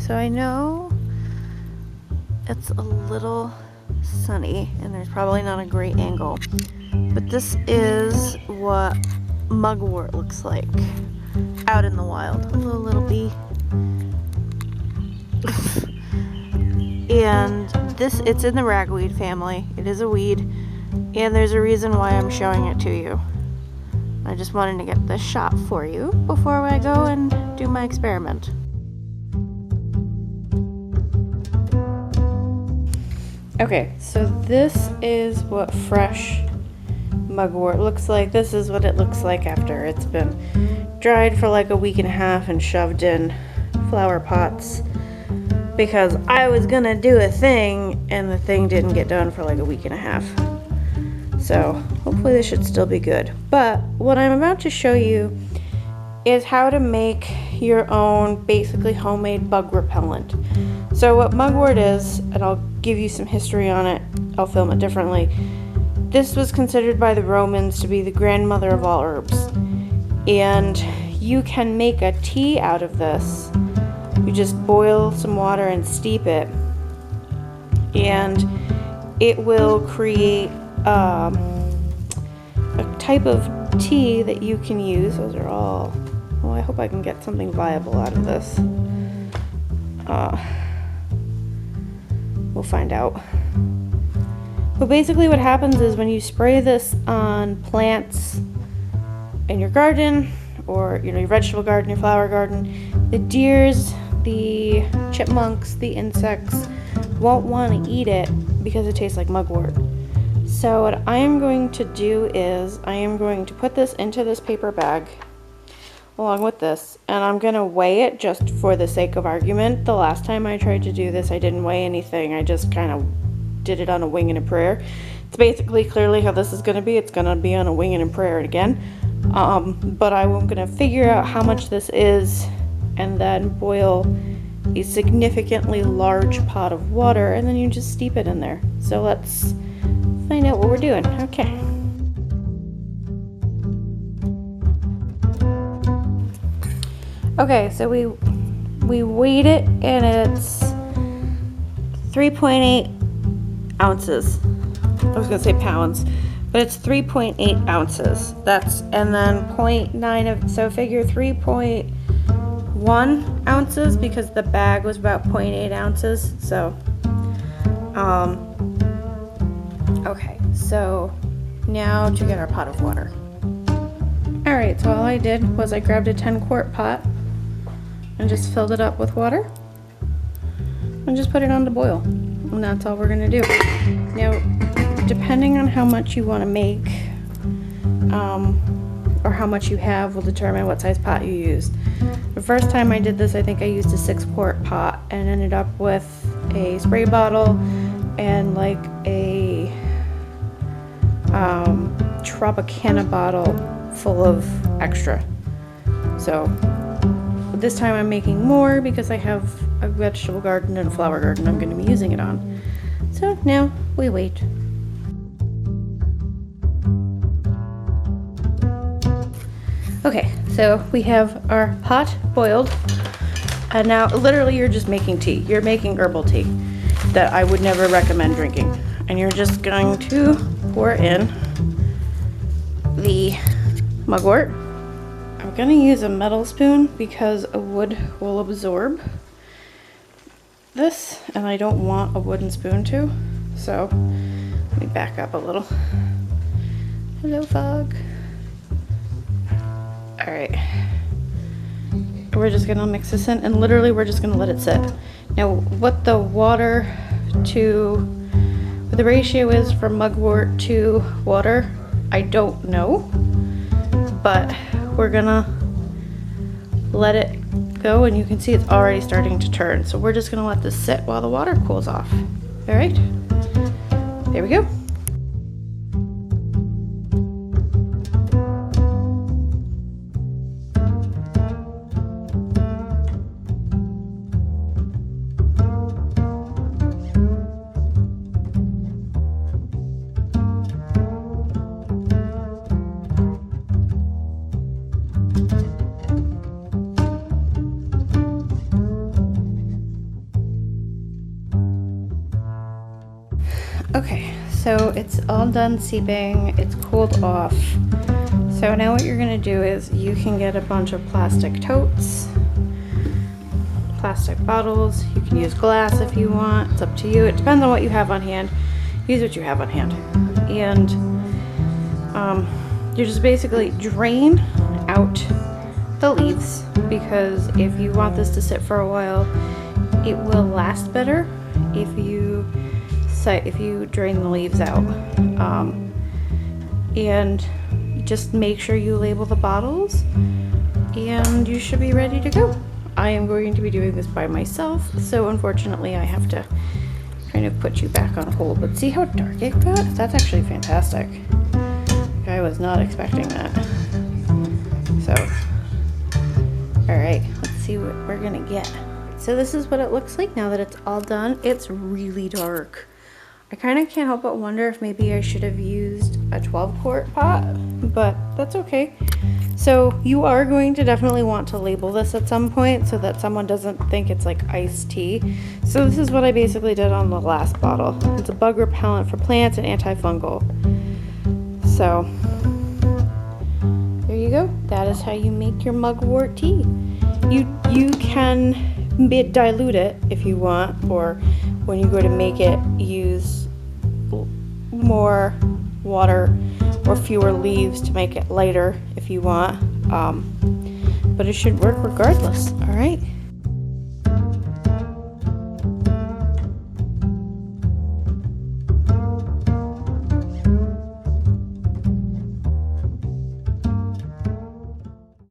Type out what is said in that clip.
so I know it's a little sunny and there's probably not a great angle, but this is what mugwort looks like out in the wild. Hello, little bee. And it's in the ragweed family. It is a weed, and there's a reason why I'm showing it to you. I just wanted to get this shot for you before I go and do my experiment. Okay, so this is what fresh mugwort looks like. This is what it looks like after it's been dried for like a week and a half and shoved in flower pots, because I was gonna do a thing and the thing didn't get done for like a week and a half. So hopefully this should still be good. But what I'm about to show you is how to make your own basically homemade bug repellent. So what mugwort is, and I'll give you some history on it, I'll film it differently. This was considered by the Romans to be the grandmother of all herbs. And you can make a tea out of this. You just boil some water and steep it, and it will create a type of tea that you can use. Those are all, oh, I hope I can get something viable out of this. We'll find out. But basically what happens is when you spray this on plants in your garden, or your vegetable garden, your flower garden, the deers, the chipmunks, the insects won't want to eat it because it tastes like mugwort. So what I am going to do is I am going to put this into this paper bag along with this, and I'm going to weigh it just for the sake of argument. The last time I tried to do this, I didn't weigh anything. I just kind of did it on a wing and a prayer. It's basically clearly how this is going to be. It's going to be on a wing and a prayer again. But I'm going to figure out how much this is and then boil a significantly large pot of water, and then you just steep it in there. So let's find out what we're doing. Okay. Okay, so we weighed it, and it's 3.8 ounces. I was gonna say pounds, but it's 3.8 ounces. And then 0.9 of, so figure 3.1 ounces because the bag was about 0.8 ounces. So, okay, so now to get our pot of water. All right, so all I did was I grabbed a 10-quart pot and just filled it up with water and just put it on to boil. And that's all we're gonna do. Now, depending on how much you want to make, or how much you have, will determine what size pot you use. The first time I did this, I think I used a 6-quart pot and ended up with a spray bottle and like a Tropicana bottle full of extra. So this time I'm making more because I have a vegetable garden and a flower garden I'm going to be using it on. So now we wait. Okay, so we have our pot boiled, and now literally you're just making tea. You're making herbal tea that I would never recommend drinking. And you're just going to pour in the mugwort. I'm gonna use a metal spoon because a wood will absorb this, and I don't want a wooden spoon to. So let me back up a little. Hello, fog. All right, we're just gonna mix this in, and literally we're just gonna let it sit. Now, what the ratio is from mugwort to water, I don't know, but we're gonna let it go, and you can see it's already starting to turn. So we're just gonna let this sit while the water cools off. All right, there we go. so it's all done seeping, it's cooled off. So now what you're gonna do is you can get a bunch of plastic totes, plastic bottles. You can use glass if you want, it's up to you. It depends on what you have on hand. Use what you have on hand. And you just basically drain out the leaves, because if you want this to sit for a while, it will last better if you drain the leaves out. And just make sure you label the bottles and you should be ready to go. I am going to be doing this by myself, so unfortunately I have to kind of put you back on hold. But see how dark it got? That's actually fantastic. I was not expecting that. So, all right, let's see what we're gonna get. So this is what it looks like now that it's all done. It's really dark. I kind of can't help but wonder if maybe I should have used a 12-quart pot, but that's okay. So you are going to definitely want to label this at some point so that someone doesn't think it's like iced tea. So this is what I basically did on the last bottle. It's a bug repellent for plants and antifungal. So there you go. That is how you make your mugwort tea. You can dilute it if you want, or when you go to make it, use more water or fewer leaves to make it lighter if you want. But it should work regardless. All right.